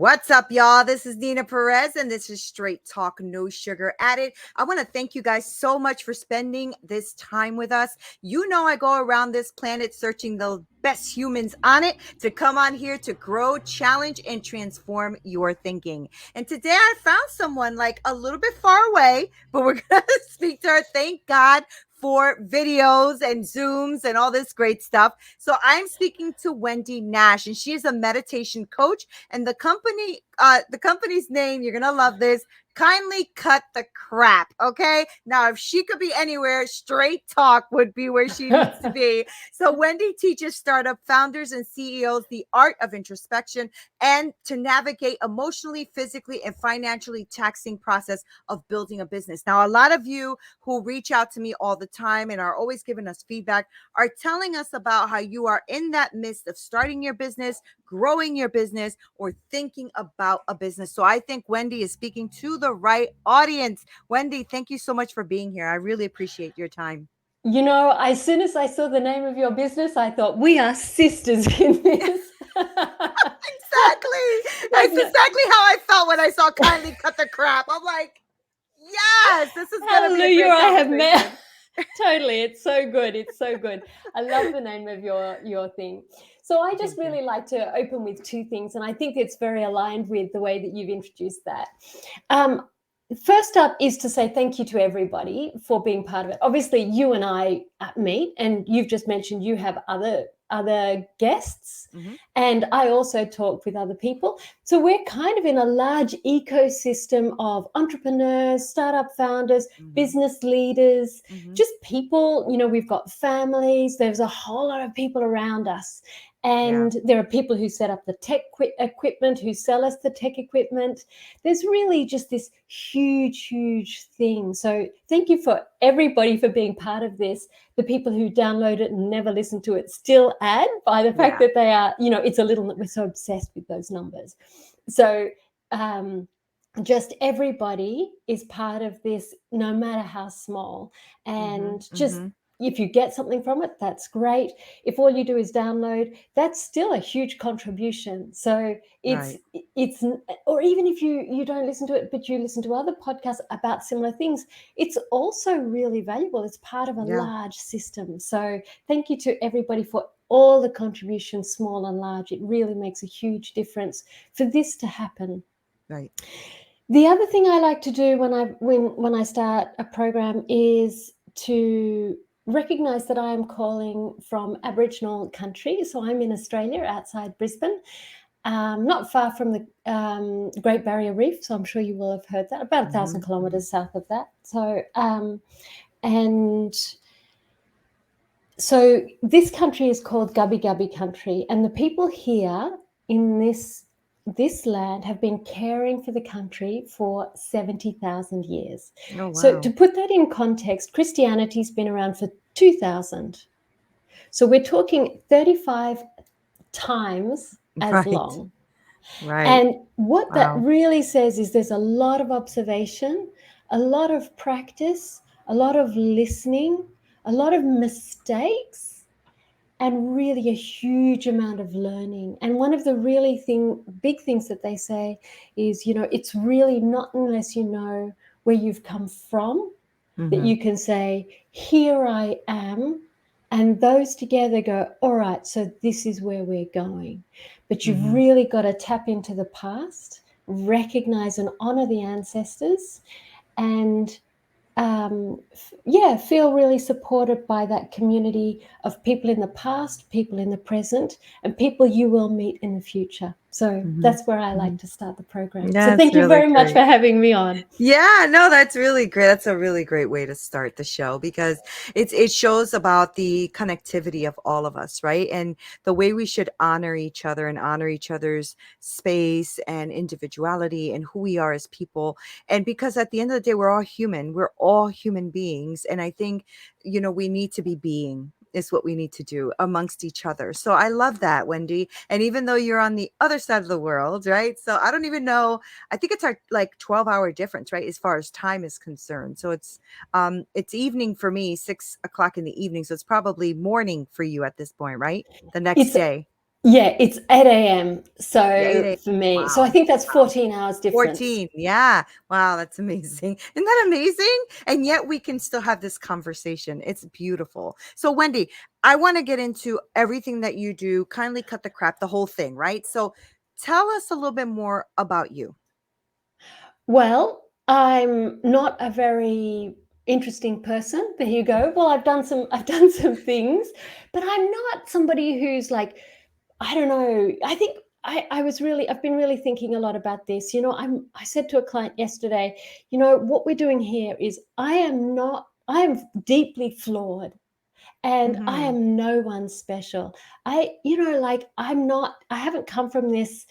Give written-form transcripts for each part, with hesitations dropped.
What's up, y'all? This is Neena Perez, and this is Straight Talk, No Sugar Added. I want to thank you guys so much for spending this time with us. You know, I go around this planet searching the best humans on it to come on here to grow, challenge, and transform your thinking. And today I found someone like a little bit far away, but we're going to speak to her. Thank God for videos and Zooms and all this great stuff. So I'm speaking to Wendy Nash, and she is a meditation coach. And the company's name, you're gonna love this. Kindly cut the crap. Okay. Now, if she could be anywhere, Straight Talk would be where she needs to be. So Wendy teaches startup founders and CEOs the art of introspection and to navigate emotionally, physically, and financially taxing process of building a business. Now, a lot of you who reach out to me all the time and are always giving us feedback are telling us about how you are in that midst of starting your business, growing your business, or thinking about a business. So I think Wendy is speaking to the right audience. Wendy, thank you so much for being here. I really appreciate your time. You know, as soon as I saw the name of your business, I thought we are sisters in this. Exactly. That's exactly how I felt when I saw Kindly Cut the Crap. I'm like, yes, this is going to be a great I have conversation. met. Totally. It's so good. It's so good. I love the name of your thing. So I just really like to open with two things, and I think it's very aligned with the way that you've introduced that. First up is to say thank you to everybody for being part of it. Obviously, you and I meet, and you've just mentioned you have other guests, and I also talk with other people. So we're kind of in a large ecosystem of entrepreneurs, startup founders, business leaders, just people. You know, we've got families. There's a whole lot of people around us. And there are people who set up the tech equipment, who sell us the tech equipment. There's really just this huge, huge thing. So thank you for everybody for being part of this. The people who download it and never listen to it still add by the fact that they are, you know, it's a little, we're so obsessed with those numbers. So just everybody is part of this, no matter how small. And just if you get something from it, that's great. If all you do is download, that's still a huge contribution. So it's or even if you don't listen to it, but you listen to other podcasts about similar things, it's also really valuable. It's part of a large system. So thank you to everybody for all the contributions, small and large. It really makes a huge difference for this to happen. Right. The other thing I like to do when I start a program is to recognize that I am calling from Aboriginal country. So I'm in Australia, outside Brisbane, not far from the Great Barrier Reef. So I'm sure you will have heard that, about 1,000 kilometers south of that. So, and so this country is called 𝐓𝐇𝐈𝐒 country, and the people here in this land have been caring for the country for 70,000 years. Oh, wow. So to put that in context, Christianity's been around for 2,000. So we're talking 35 times as long. Right. And what that really says is there's a lot of observation, a lot of practice, a lot of listening, a lot of mistakes, and really a huge amount of learning. And one of the really big things that they say is, you know, it's really not unless you know where you've come from that you can say, here I am. And those together go, all right, so this is where we're going. But you've really got to tap into the past, recognize and honor the ancestors, and feel really supported by that community of people in the past, people in the present, and people you will meet in the future. So that's where I like to start the program. So thank you very much for having me on. Yeah, no, that's really great. That's a really great way to start the show, because it shows about the connectivity of all of us, right? And the way we should honor each other and honor each other's space and individuality and who we are as people. And because at the end of the day, we're all human beings. And I think, you know, we need to be being is what we need to do amongst each other. So I love that, Wendy. And even though you're on the other side of the world, right? So I don't even know, I think it's our like 12-hour difference, right? As far as time is concerned. So it's evening for me, 6 o'clock in the evening. So it's probably morning for you at this point, right? The next day. Yeah, it's 8 a.m. Yeah, 8 So a.m. for me, so I Wow. think that's 14 hours difference. 14. Yeah. Wow, that's amazing. Isn't that amazing? And yet we can still have this conversation. It's beautiful. So, Wendy, I want to get into everything that you do. Kindly cut the crap, the whole thing, right? So, tell us a little bit more about you. Well, I'm not a very interesting person. There you go. Well, I've done some things, but I'm not somebody who's like, I don't know. I think I've been really thinking a lot about this. I said to a client yesterday, what we're doing here is I am deeply flawed and I Mhm. am no one special. I haven't come from this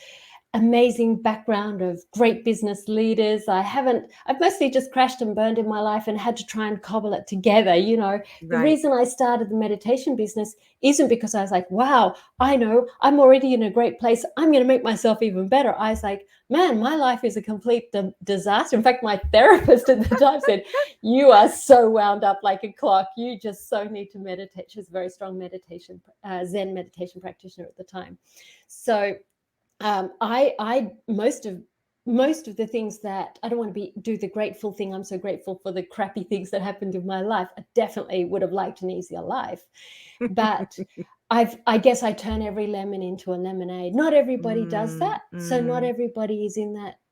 amazing background of great business leaders. I've mostly just crashed and burned in my life and had to try and cobble it together. The Right. reason I started the meditation business isn't because I was like, wow, I know I'm already in a great place. I'm going to make myself even better. I was like, man, my life is a complete disaster. In fact, my therapist at the time said, you are so wound up like a clock. You just so need to meditate. She's a very strong Zen meditation practitioner at the time. So I most of the things that I don't want to do the grateful thing. I'm so grateful for the crappy things that happened in my life. I definitely would have liked an easier life, but I guess I turn every lemon into a lemonade. Not everybody does Mm, that, so not mm, everybody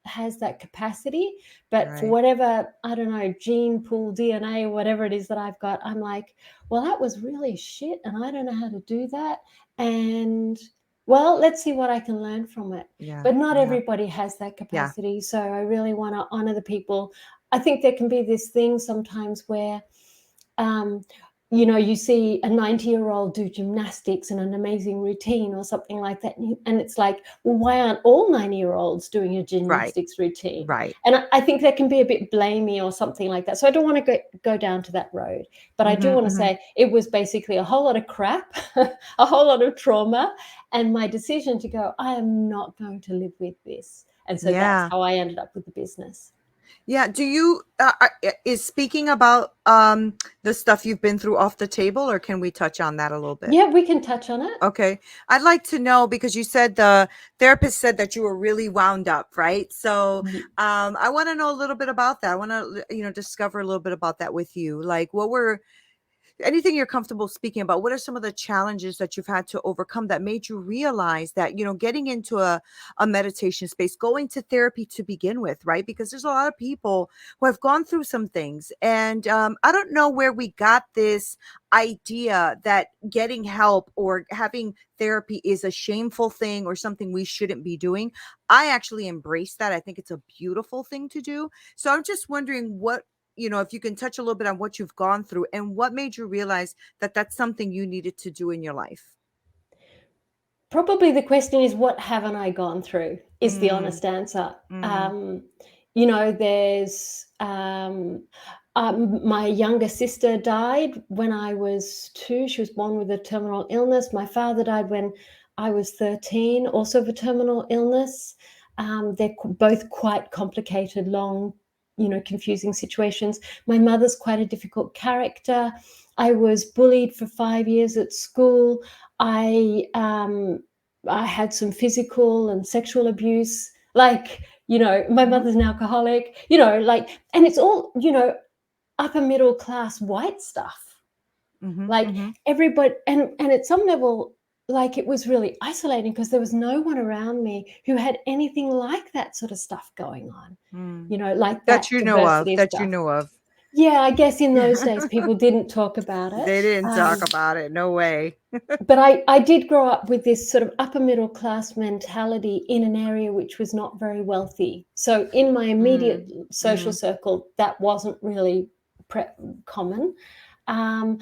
has that capacity. But for right. whatever, I don't know, gene pool, DNA, whatever it is that I've got, I'm like, well, that was really shit, and I don't know how to do that, and well, let's see what I can learn from it. Yeah. But not Yeah. everybody has that Yeah. capacity. So I really want to honor the people. I think there can be this thing sometimes where, um, you see a 90-year-old do gymnastics and an amazing routine or something like that. And it's like, well, why aren't all 90-year-olds doing a Right. gymnastics routine? Right. And I think that can be a bit blamey or something like that. So I don't want to go down to that road. But I do Mhm, want to mhm. say it was basically a whole lot of crap, a whole lot of trauma, and my decision to go, I am not going to live with this. And so that's Yeah. how I ended up with the business. Yeah. Do you is speaking about the stuff you've been through off the table, or can we touch on that a little bit? Yeah, we can touch on it. Okay. I'd like to know because you said the therapist said that you were really wound up, right? So, I want to know a little bit about that. I want to, discover a little bit about that with you. Like, what were anything you're comfortable speaking about? What are some of the challenges that you've had to overcome that made you realize that, getting into a meditation space, going to therapy to begin with, right? Because there's a lot of people who have gone through some things. And I don't know where we got this idea that getting help or having therapy is a shameful thing or something we shouldn't be doing. I actually embrace that. I think it's a beautiful thing to do. So I'm just wondering if you can touch a little bit on what you've gone through and what made you realize that that's something you needed to do in your life. Probably the question is, what haven't I gone through? Is the Mm, honest answer. mm, There's my younger sister died when I was 2. She was born with a terminal illness. My father died when I was 13, also of a terminal illness. They're both quite complicated, long, confusing situations. My mother's quite a difficult character. I was bullied for 5 years at school. I I had some physical and sexual abuse. Like, my mhm, mother's an alcoholic, and it's all, upper middle class white stuff. mhm, Like mhm. everybody, and at some level, like it was really isolating because there was no one around me who had anything like that sort of stuff going on, Mm. like That that you know of, diversity of that you stuff. know of. Yeah, I guess in those days people didn't talk about it. They didn't talk about it. No way. But I did grow up with this sort of upper middle class mentality in an area which was not very wealthy. So in my immediate Mm, social mm. circle, that wasn't really common. I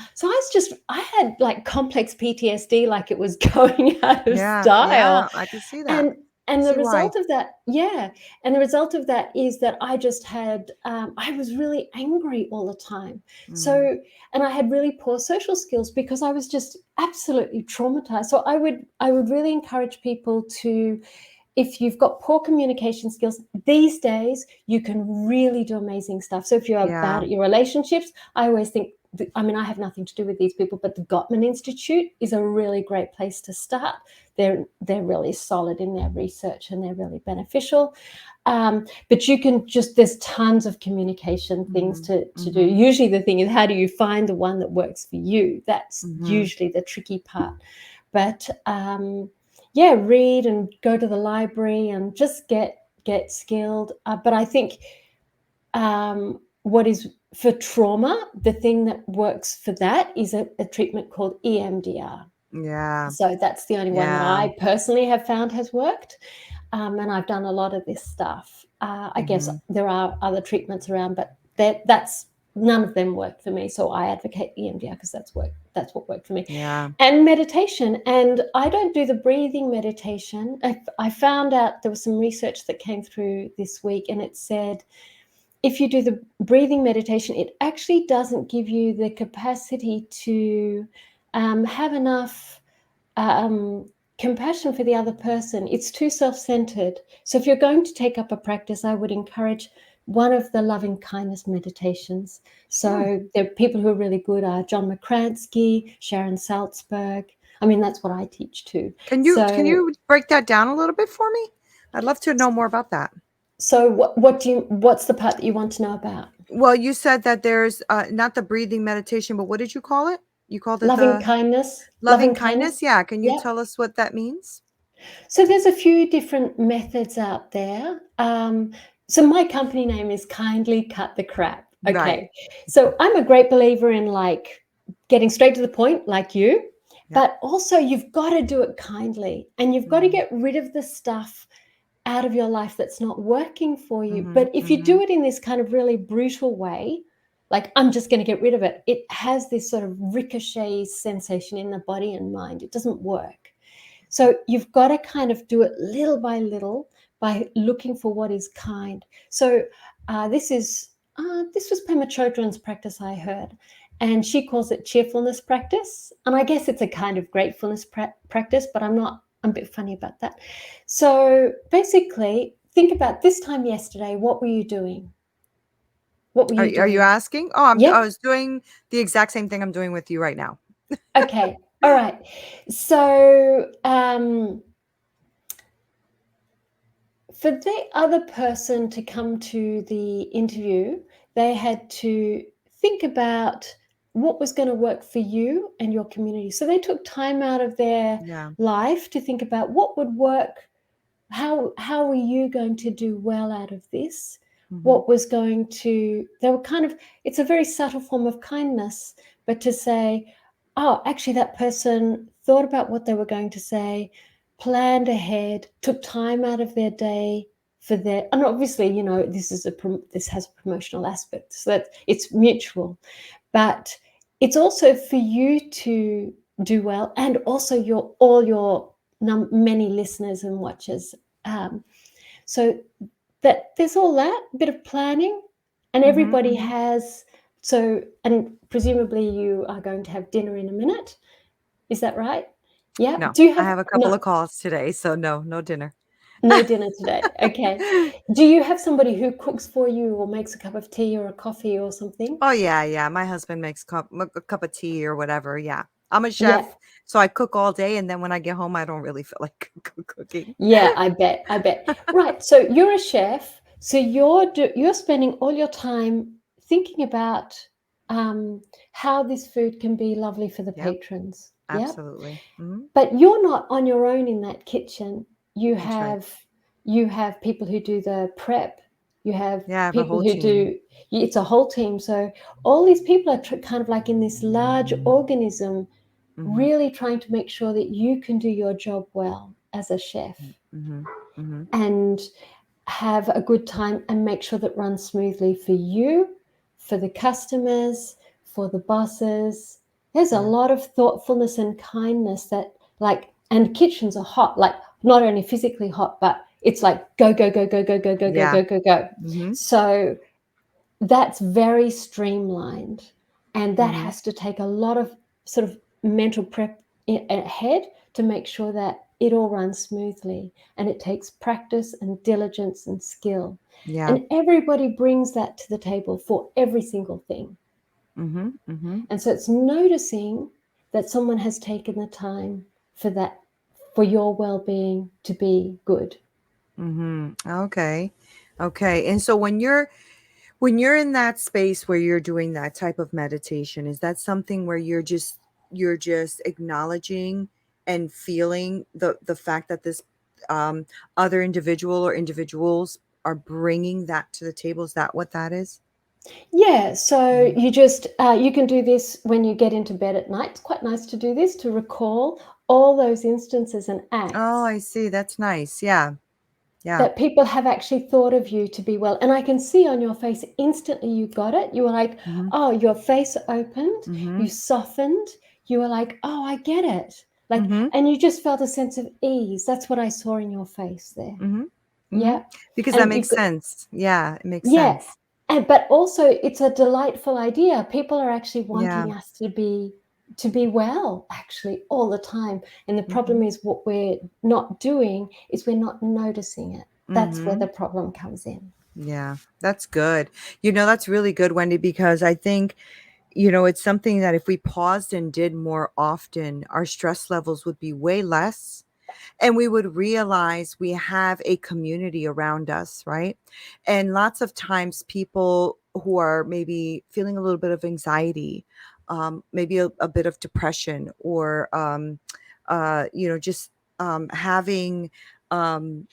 had like complex PTSD, like it was going out of Yeah, style. yeah, I can see that. And I and the see why. result of that, yeah, and the result of that is that I just had, I was really angry all the time. Mm, So, and I had really poor social skills because I was just absolutely traumatized. So I would really encourage people to, if you've got poor communication skills these days, you can really do amazing stuff. So if you're bad yeah. at your relationships, I always think, I mean, I have nothing to do with these people, but the Gottman Institute is a really great place to start. they're really solid in their research and they're really beneficial. But you can just, there's tons of communication things to do. Usually the thing is, how do you find the one that works for you? That's usually the tricky part. But yeah, read and go to the library and just get skilled. But I think what is for trauma, the thing that works for that is a treatment called EMDR. Yeah. So that's the only one that I personally have found has worked. And I've done a lot of this stuff. I guess there are other treatments around, but that's none of them work for me. So I advocate EMDR because that's what worked for me. Yeah. And meditation. And I don't do the breathing meditation. I found out there was some research that came through this week, and it said if you do the breathing meditation, it actually doesn't give you the capacity to have enough compassion for the other person. It's too self-centered. So if you're going to take up a practice, I would encourage one of the loving kindness meditations. So there are people who are really good, John McCransky, Sharon Salzberg. I mean, that's what I teach too. Can you break that down a little bit for me? I'd love to know more about that. So what's the part that you want to know about? Well, you said that there's not the breathing meditation, but what did you call it? You called it loving kindness. Loving kindness. Yeah. Can you tell us what that means? So there's a few different methods out there. So my company name is Kindly Cut the Crap. Okay. Right. So I'm a great believer in like getting straight to the point, like you, but also you've got to do it kindly, and you've got to get rid of the stuff out of your life that's not working for you. But if you do it in this kind of really brutal way, like I'm just going to get rid of it, it has this sort of ricochet sensation in the body and mind. It doesn't work. So you've got to kind of do it little by little by looking for what is kind. So this was Pema Chodron's practice, I heard, and she calls it cheerfulness practice. And I guess it's a kind of gratefulness practice, but I'm a bit funny about that. So basically, think about this time yesterday. What were you doing? What were you doing? Are you asking? Oh, I was doing the exact same thing I'm doing with you right now. Okay. All right. So for the other person to come to the interview, they had to think about what was going to work for you and your community. So they took time out of their life to think about what would work. How are you going to do well out of this? What was going to, they were kind of, it's a very subtle form of kindness, but to say, oh, actually that person thought about what they were going to say, planned ahead, took time out of their day for their, and obviously, you know, this has a promotional aspect, so that it's mutual, but it's also for you to do well, and also all your many listeners and watchers. So that there's all that bit of planning, and everybody has. So, and presumably you are going to have dinner in a minute. Is that right? Yeah. No, Do you have? I have a couple of calls today, so no dinner. No dinner today. Okay. Do you have somebody who cooks for you or makes a cup of tea or a coffee or something? Oh yeah. My husband makes a cup of tea or whatever. Yeah. I'm a chef, so I cook all day, and then when I get home, I don't really feel like cooking. Yeah, I bet. Right. So you're a chef. So you're spending all your time thinking about how this food can be lovely for the patrons. Absolutely. But you're not on your own in that kitchen. You That's have people who do the prep. You have people who team. do. It's a whole team. So all these people are kind of like in this large organism, really trying to make sure that you can do your job well as a chef and have a good time and make sure that runs smoothly for you, for the customers, for the bosses. There's a lot of thoughtfulness and kindness that, like, and kitchens are hot, like not only physically hot, but it's like go. So that's very streamlined, and that has to take a lot of sort of mental prep ahead to make sure that it all runs smoothly, and it takes practice and diligence and skill. And everybody brings that to the table for every single thing. And so it's noticing that someone has taken the time for for your well-being to be good. Okay. Okay. And so when you're in that space where you're doing that type of meditation, is that something where you're just acknowledging and feeling the fact that this um other individual or individuals are bringing that to the table? Is that what that is? Yeah, so Mhm. you can do this when you get into bed at night. It's quite nice to do this, to recall all those instances and Oh, acts I see. That's nice. Yeah. Yeah. that people have actually thought of you to be well. And I can see on your face instantly you got it. You were like, Mhm. oh, your face opened, you Mhm. softened, you were like, oh, I get it. Like, Mhm. and you just felt a sense of ease. That's what I saw in your face there. Mhm. Mhm. Yeah. Because that And makes sense. Yeah, it makes yeah, sense. and but also it's a delightful idea. People are actually Yeah. wanting us to be well actually all the time. And the problem Mhm. is what we're not doing is we're not noticing it. That's where the Mhm. problem comes in. Yeah, that's good. That's really good, Wendy, because I think, it's something that if we paused and did more often, our stress levels would be way less. And we would realize we have a community around us, right? And lots of times, people who are maybe feeling a little bit of anxiety, maybe a bit of depression, or, just having, um,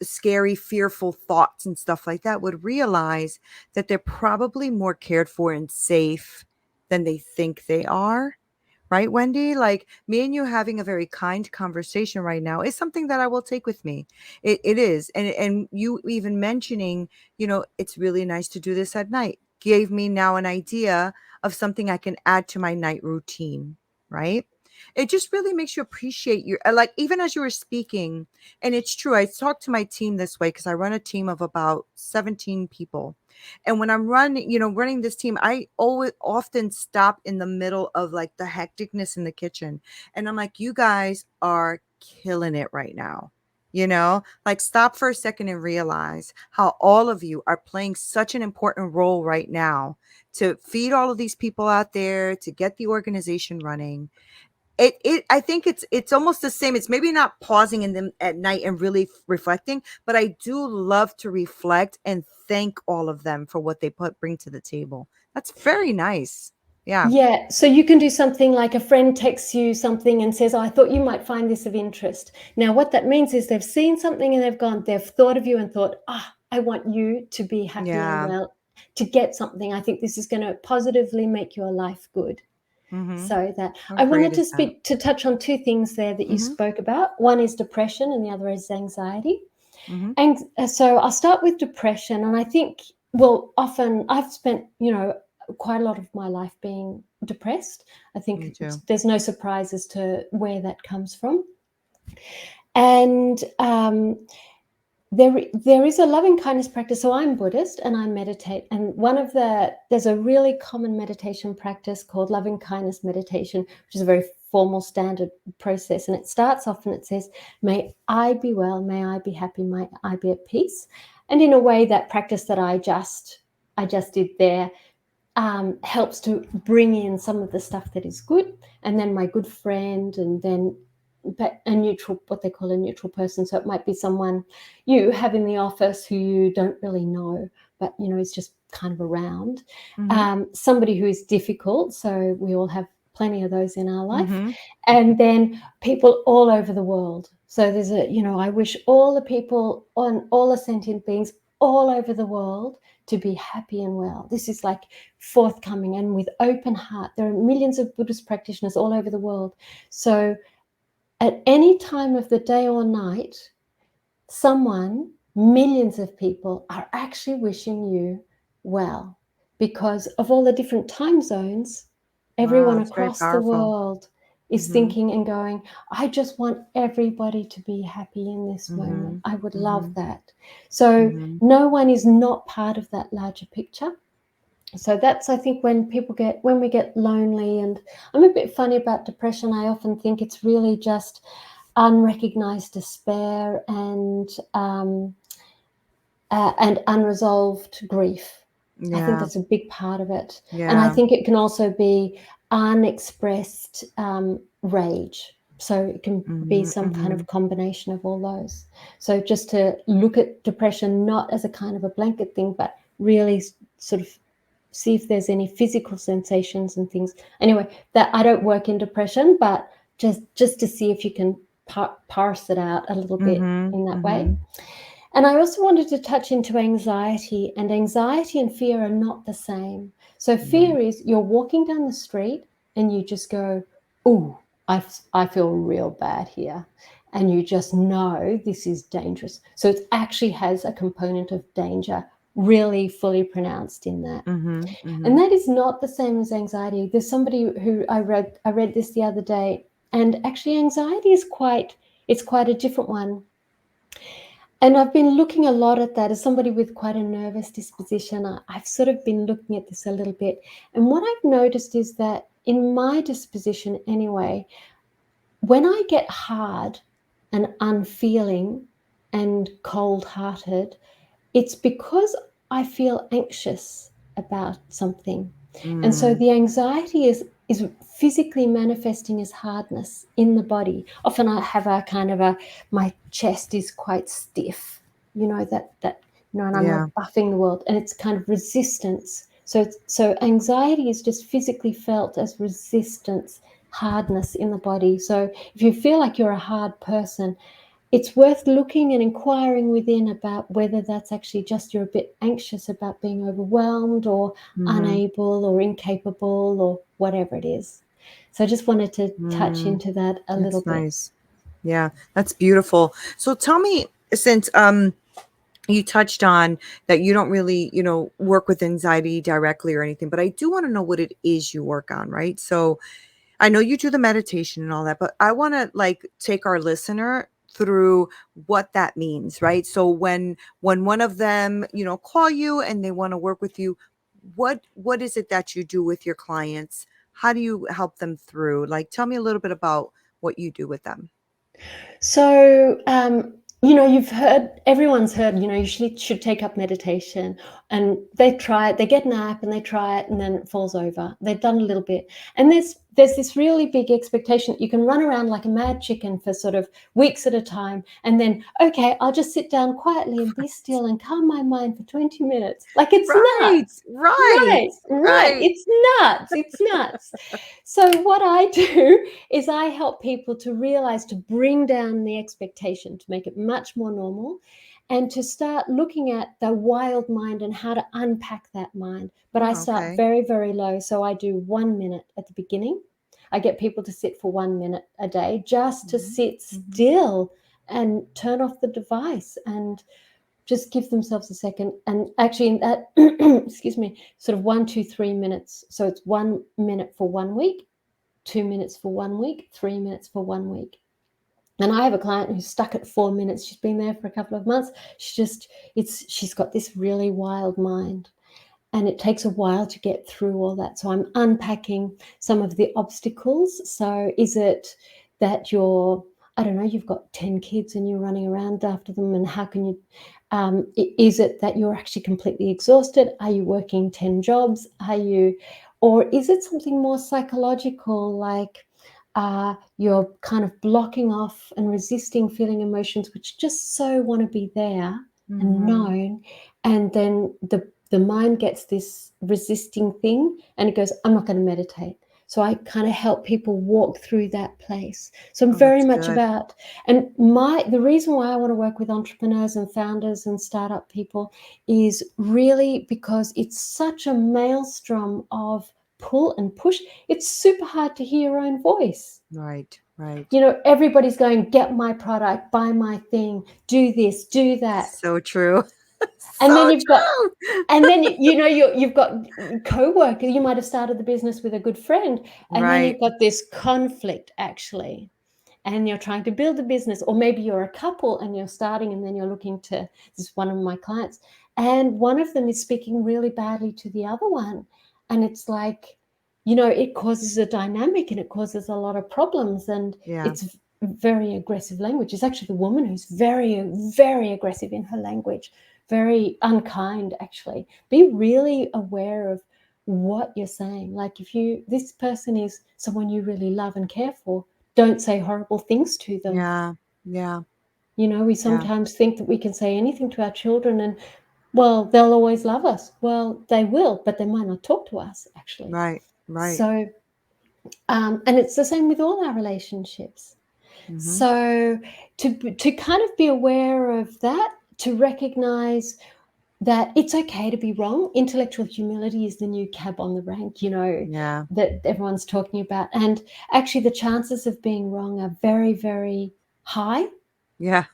scary, fearful thoughts and stuff like that, would realize that they're probably more cared for and safe than they think they are. Right, Wendy? Like me and you having a very kind conversation right now is something that I will take with me. It is. And you even mentioning, it's really nice to do this at night, gave me now an idea of something I can add to my night routine, right? It just really makes you appreciate your, like, even as you were speaking, and it's true. I talk to my team this way because I run a team of about 17 people. And when I'm running this team, I always often stop in the middle of like the hecticness in the kitchen. And I'm like, you guys are killing it right now. Like, stop for a second and realize how all of you are playing such an important role right now to feed all of these people out there, to get the organization running. I think it's almost the same. It's maybe not pausing in them at night and really reflecting, but I do love to reflect and thank all of them for what they bring to the table. That's very nice. Yeah. Yeah, so you can do something like a friend texts you something and says, "Oh, I thought you might find this of interest." Now, what that means is they've seen something and they've thought of you and thought, "Ah, I want you to be happy and Yeah. well, to get something. I think this is going to positively make your life good." Mm-hmm. So that How I great wanted is that? to touch on two things there that you Mm-hmm. spoke about. One is depression and the other is anxiety. Mm-hmm. And so I'll start with depression. And I think, well, often I've spent, quite a lot of my life being depressed. I Me think too. there's no surprise as to where that comes from. And there is a loving kindness practice. So I'm Buddhist and I meditate. And there's a really common meditation practice called loving kindness meditation, which is a very formal standard process. And it starts off and it says, "May I be well, may I be happy, may I be at peace." And in a way, that practice that I just did there helps to bring in some of the stuff that is good, and then my good friend, and then but a neutral, what they call a neutral person. So it might be someone you have in the office who you don't really know, but is just kind of around. Mm-hmm. Somebody who is difficult. So we all have plenty of those in our life, Mm-hmm. and then people all over the world. So there's I wish all the people on all the sentient beings all over the world to be happy and well. This is like forthcoming and with open heart. There are millions of Buddhist practitioners all over the world. So at any time of the day or night, millions of people are actually wishing you well, because of all the different time zones. Wow, Everyone it's very across the powerful. world is Mm-hmm. thinking and going, "I just want everybody to be happy in this Mm-hmm. moment. I would love Mm-hmm. that." So Mm-hmm. no one is not part of that larger picture. So that's, I think, when we get lonely. And I'm a bit funny about depression. I often think it's really just unrecognized despair and unresolved grief. I think Yeah. that's a big part of it. And I Yeah. think it can also be unexpressed rage. So it can be some kind Mm-hmm. of combination of all those. So just to look at depression not as a kind of a blanket thing, but really sort of see if there's any physical sensations and things. Anyway, that I don't work in depression, but just to see if you can parse it out a little bit Mm-hmm. in that way. Mm-hmm. And I also wanted to touch into anxiety, and anxiety and fear are not the same. So fear is you're walking down the street and you just go, "Ooh, I feel real bad here." And you just know this is dangerous. So it actually has a component of danger really fully pronounced in that. Mm-hmm. Mm-hmm. And that is not the same as anxiety. There's somebody who I read this the other day, and actually anxiety is quite a different one. And I've been looking a lot at that as somebody with quite a nervous disposition. I've sort of been looking at this a little bit. And what I've noticed is that in my disposition anyway, when I get hard and unfeeling and cold-hearted, it's because I feel anxious about something. And so the anxiety is physically manifesting as hardness in the body. Often I have a kind of my chest is quite stiff, that and I'm like buffing the world, and it's kind of resistance. So anxiety is just physically felt as resistance, hardness in the body. So if you feel like you're a hard person, it's worth looking and inquiring within about whether that's actually just you're a bit anxious about being overwhelmed or unable or incapable or whatever it is. So I just wanted to touch into that a little bit. Nice. Yeah, that's beautiful. So tell me, since you touched on that you don't really, work with anxiety directly or anything, but I do want to know what it is you work on, right? So I know you do the meditation and all that, but I want to take our listener through what that means, right? So when one of them, call you and they want to work with you, what is it that you do with your clients? How do you help them through? Tell me a little bit about what you do with them. So, everyone's heard, you should take up meditation, and they try it, they get an app and they try it, and then it falls over. They've done a little bit. And there's this really big expectation that you can run around like a mad chicken for sort of weeks at a time. And then, okay, I'll just sit down quietly and be still and calm my mind for 20 minutes. Like it's nuts. Right. Right. It's nuts. So what I do is I help people to realize, to bring down the expectation, to make it much more normal, and to start looking at the wild mind and how to unpack that mind. But I start Okay. very, very low. So I do 1 minute at the beginning. I get people to sit for 1 minute a day, just to sit still and turn off the device and just give themselves a second. And actually in that, excuse me, sort of 1, 2, 3 minutes. So it's 1 minute for 1 week, 2 minutes for 1 week, 3 minutes for 1 week. And I have a client who's stuck at 4 minutes. She's been there for a couple of months. She's got this really wild mind, and it takes a while to get through all that. So I'm unpacking some of the obstacles. So is it that I don't know, you've got 10 kids and you're running around after them, and how can you, is it that you're actually completely exhausted? Are you working 10 jobs? Or is it something more psychological, like you're kind of blocking off and resisting feeling emotions which just so want to be there and known, and then the mind gets this resisting thing and it goes, I'm not going to meditate. So I kind of help people walk through that place. So I'm very much good. about, and the reason why I want to work with entrepreneurs and founders and startup people is really because it's such a maelstrom of pull and push. It's super hard to hear your own voice. Right. Everybody's going, get my product, buy my thing, do this, do that. So true. And then you've got you've got co-workers. You might have started the business with a good friend, and then you've got this conflict actually, and you're trying to build a business, or maybe you're a couple and you're starting, and then you're looking to, this is one of my clients, and one of them is speaking really badly to the other one, and it's like, it causes a dynamic and it causes a lot of problems, and it's very aggressive language. It's actually the woman who's very, very aggressive in her language, very unkind actually. Be really aware of what you're saying. Like if this person is someone you really love and care for, don't say horrible things to them. Yeah. Yeah. You know, we Yeah. sometimes think that we can say anything to our children and, well, they'll always love us. Well, they will, but they might not talk to us, actually. Right. Right. So, and it's the same with all our relationships. Mm-hmm. So to kind of be aware of that, to recognize that it's okay to be wrong. Intellectual humility is the new cab on the rank, you know, Yeah. that everyone's talking about. And actually, the chances of being wrong are very, very high. Yeah.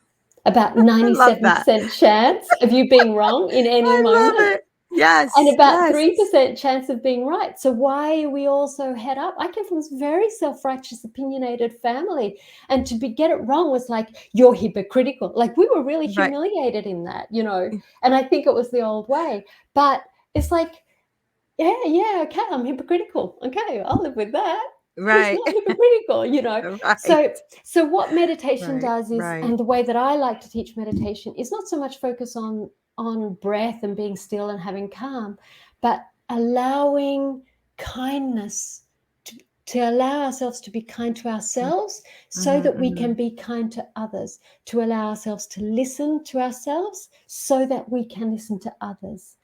About I love that. 97% chance of you being wrong in any I love moment. it. Yes. And about Yes. 3% chance of being right. So why are we all so head up? I came from this very self-righteous, opinionated family. And to get it wrong was like, you're hypocritical. Like we were really Right. humiliated in that, you know. And I think it was the old way. But it's like, yeah, okay, I'm hypocritical. Okay, I'll live with that. Who's Right. not hypocritical, you know? Right. So what meditation Right. does is, Right. and the way that I like to teach meditation is not so much focus on breath and being still and having calm, but allowing kindness, to allow ourselves to be kind to ourselves so that we can be kind to others, to allow ourselves to listen to ourselves so that we can listen to others.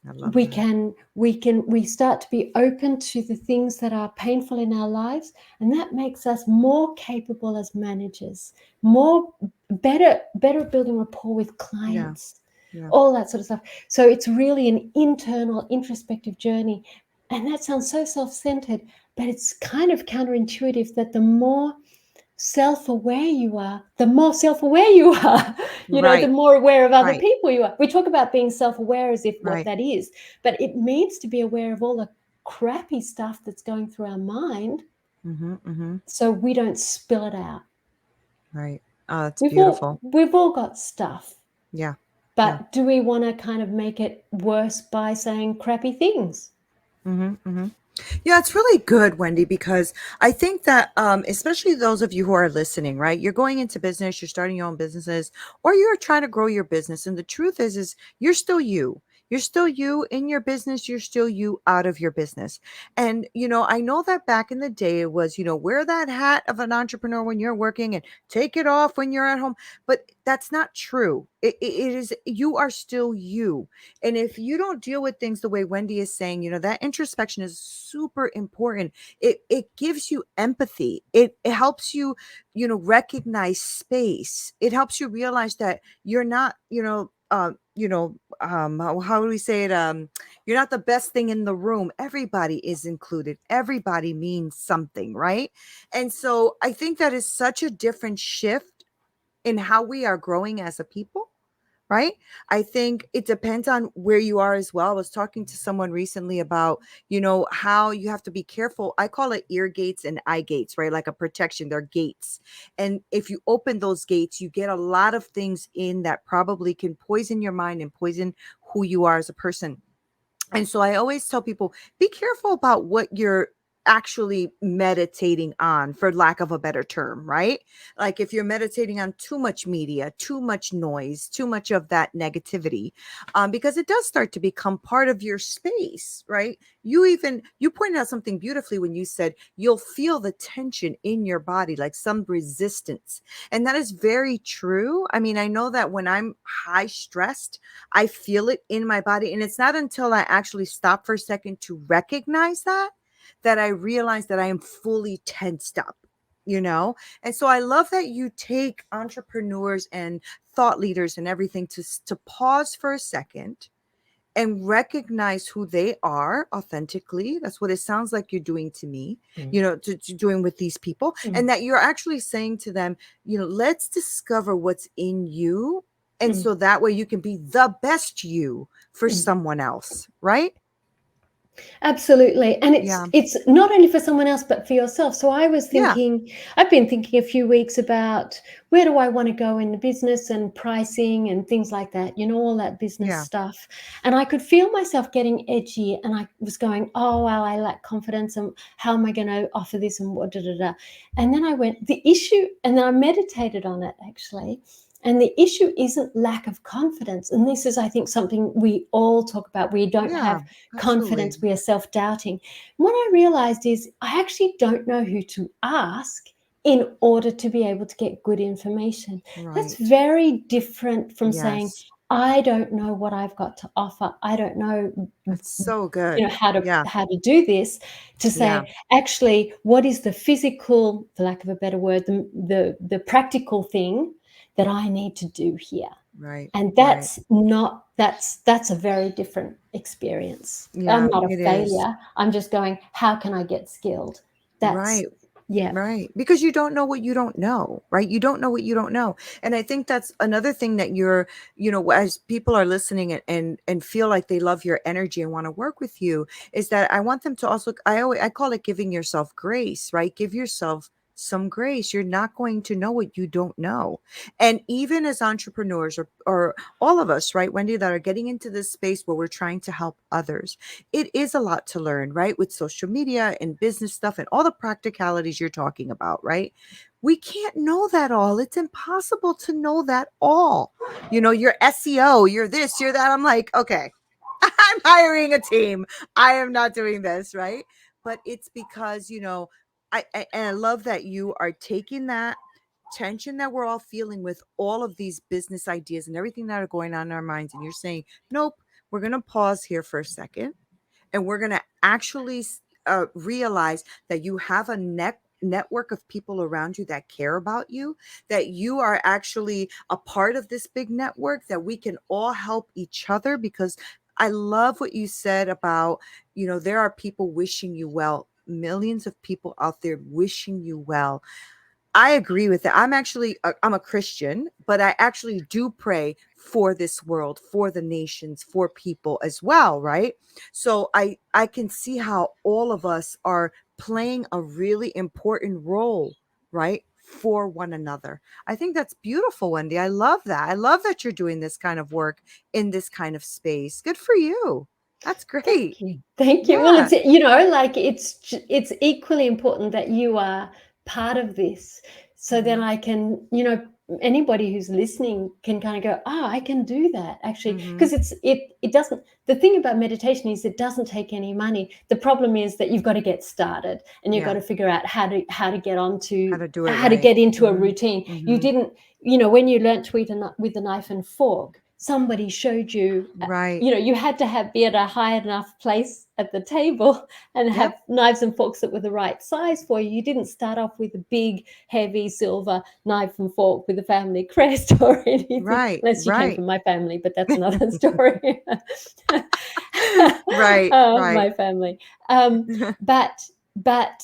I love We that. we start to be open to the things that are painful in our lives, and that makes us more capable as managers, better at building rapport with clients, Yeah. all that sort of stuff. So it's really an internal introspective journey, and that sounds so self-centered, but it's kind of counterintuitive that the more self-aware you are, the more self-aware you are. You know, the Right. more aware of other Right. people you are. We talk about being self-aware as if what Right. that is, but it means to be aware of all the crappy stuff that's going through our mind so we don't spill it out. Right. Oh, that's We've beautiful. all got stuff, Yeah. but do we want to kind of make it worse by saying crappy things? Yeah, it's really good, Wendy, because I think that especially those of you who are listening, right? You're going into business, you're starting your own businesses, or you're trying to grow your business. And the truth is you're still you. You're still you in your business. You're still you out of your business. And, I know that back in the day it was, wear that hat of an entrepreneur when you're working and take it off when you're at home. But that's not true. It is, you are still you. And if you don't deal with things the way Wendy is saying, that introspection is super important. It gives you empathy. It helps you, recognize space. It helps you realize that you're not, how do we say it? You're not the best thing in the room. Everybody is included. Everybody means something, right? And so I think that is such a different shift in how we are growing as a people, right? I think it depends on where you are as well. I was talking to someone recently about, how you have to be careful. I call it ear gates and eye gates, right? Like a protection, they're gates. And if you open those gates, you get a lot of things in that probably can poison your mind and poison who you are as a person. And so I always tell people, be careful about what you're actually meditating on, for lack of a better term, right? Like if you're meditating on too much media, too much noise, too much of that negativity, because it does start to become part of your space, right? You pointed out something beautifully when you said you'll feel the tension in your body, like some resistance. And that is very true. I mean, I know that when I'm high stressed, I feel it in my body. And it's not until I actually stop for a second to recognize that I realize that I am fully tensed up, And so I love that you take entrepreneurs and thought leaders and everything to pause for a second and recognize who they are authentically. That's what it sounds like you're doing to me, to doing with these people. And that you're actually saying to them, let's discover what's in you. And so that way you can be the best you for someone else, right? Absolutely. And Yeah. it's not only for someone else, but for yourself. So I've been thinking a few weeks about where do I want to go in the business and pricing and things like that, all that business Yeah. stuff. And I could feel myself getting edgy and I was going, oh, well, I lack confidence and how am I going to offer this and what, da, da, da. And then I went, the issue, and then I meditated on it actually. And the issue isn't lack of confidence. And this is, I think, something we all talk about. We don't have confidence, Absolutely. we are self-doubting. What I realized is I actually don't know who to ask in order to be able to get good information. That's Right. very different from saying, Yes. I don't know what I've got to offer. I don't know, That's so good. how Yeah. to do this, to Yeah. say, actually, what is the physical, for lack of a better word, the practical thing that I need to do here. Right. And Right. that's a very different experience. I'm Yeah, not a it is. failure. I'm just going, how can I get skilled? That's Right. yeah. Right. Because you don't know what you don't know, right? You don't know what you don't know. And I think that's another thing that you're, as people are listening and feel like they love your energy and want to work with you, is that I want them to also, I call it giving yourself grace, right? Give yourself some grace. You're not going to know what you don't know. And even as entrepreneurs or all of us, right, Wendy, that are getting into this space where we're trying to help others, it is a lot to learn, right? With social media and business stuff and all the practicalities you're talking about, right? We can't know that all. It's impossible to know that all. Your SEO, you're this, you're that. I'm like, okay, I'm hiring a team. I am not doing this, right? But it's because, and I love that you are taking that tension that we're all feeling with all of these business ideas and everything that are going on in our minds. And you're saying, nope, we're going to pause here for a second and we're going to actually realize that you have a network of people around you that care about you, that you are actually a part of this big network, that we can all help each other. Because I love what you said about, there are people wishing you well, millions of people out there wishing you well. I agree with that. I'm a Christian, but I actually do pray for this world, for the nations, for people as well, right? So I can see how all of us are playing a really important role, right? For one another. I think that's beautiful, Wendy. I love that. I love that you're doing this kind of work in this kind of space. Good for you. That's Thank great. you. Thank you. Well, Yeah. it's, like it's equally important that you are part of this. So then Hmm. I can, anybody who's listening can kind of go, oh, I can do that actually. Hmm. Because it doesn't, the thing about meditation is it doesn't take any money. The problem is that you've got to get started and you've got Yeah. to figure out how to get How onto, to do it how to right. get into a Hmm. routine. You Hmm. didn't, when you learned to eat with a knife and fork, somebody showed you, Right. you had to be at a high enough place at the table and have Yep. knives and forks that were the right size for you. You didn't start off with a big, heavy silver knife and fork with a family crest or anything, Right. unless you came Right. from my family, but that's another story. Right, right. My family. But but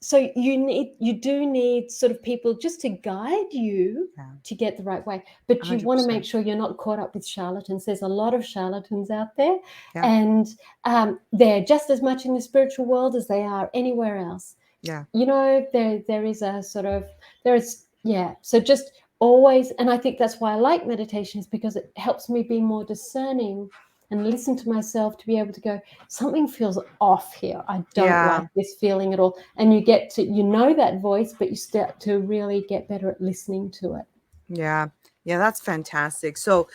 so you do need sort of people just to guide you Yeah, to get the right way, but you want to make 100%. sure you're not caught up with charlatans. There's a lot of charlatans out there, Yeah, and they're just as much in the spiritual world as they are anywhere else. yeah, There is a sort of, there is, yeah, so just always, and I think that's why I like meditation, is because it helps me be more discerning and listen to myself, to be able to go, something feels off here, I don't yeah, like this feeling at all. And you get to, that voice, but you start to really get better at listening to it. yeah. Yeah, that's fantastic. So,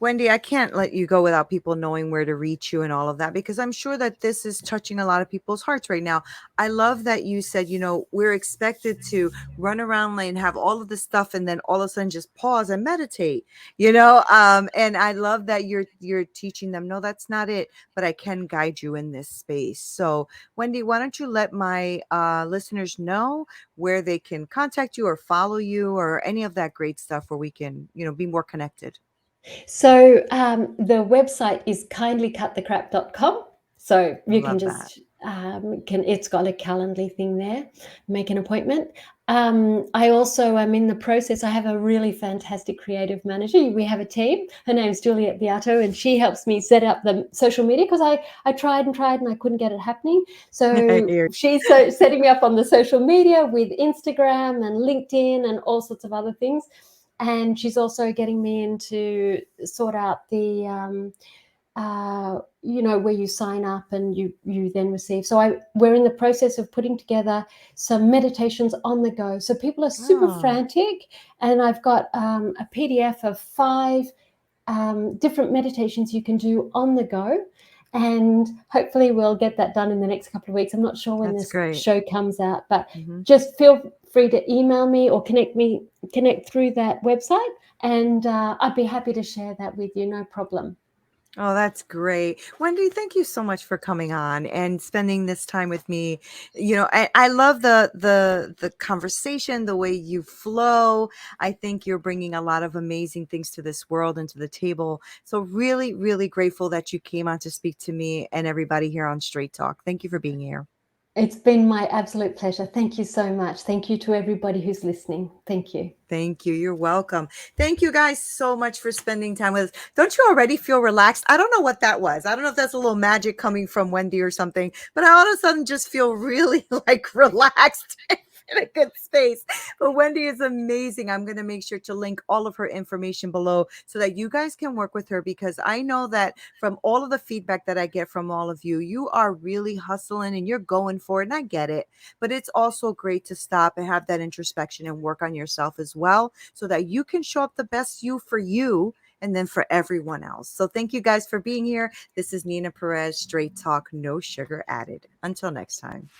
Wendy, I can't let you go without people knowing where to reach you and all of that, because I'm sure that this is touching a lot of people's hearts right now. I love that you said, we're expected to run around and have all of this stuff and then all of a sudden just pause and meditate, and I love that you're teaching them, no, that's not it, but I can guide you in this space. So, Wendy, why don't you let my listeners know where they can contact you or follow you or any of that great stuff where we can, be more connected. So the website is kindlycutthecrap.com. So I you can love that. just it's got a Calendly thing there, make an appointment. I also am in the process. I have a really fantastic creative manager. We have a team. Her name's Juliet Beato, and she helps me set up the social media, because I tried and tried and I couldn't get it happening. So Here. she's setting me up on the social media with Instagram and LinkedIn and all sorts of other things. And she's also getting me in to sort out the where you sign up and you then receive. So we're in the process of putting together some meditations on the go. So people are super Oh, frantic, and I've got a PDF of 5 different meditations you can do on the go. and hopefully we'll get that done in the next couple of weeks. I'm not sure when That's this great. show comes out, but Mm-hmm. just feel free to email me or connect through that website, and I'd be happy to share that with you, no problem. Oh, that's great. Wendy, thank you so much for coming on and spending this time with me. You know, I love the conversation, the way you flow. I think you're bringing a lot of amazing things to this world and to the table. So really, really grateful that you came on to speak to me and everybody here on Straight Talk. Thank you for being here. It's been my absolute pleasure. Thank you so much. Thank you to everybody who's listening. Thank you. Thank you. You're welcome. Thank you guys so much for spending time with us. Don't you already feel relaxed? I don't know what that was. I don't know if that's a little magic coming from Wendy or something, but I all of a sudden just feel really like relaxed in a good space. But Wendy is amazing. I'm going to make sure to link all of her information below so that you guys can work with her, because I know that from all of the feedback that I get from all of you, you are really hustling and you're going for it. And I get it. But it's also great to stop and have that introspection and work on yourself as well, so that you can show up the best you for you and then for everyone else. So thank you guys for being here. This is Neena Perez, Straight Talk, No Sugar Added. Until next time.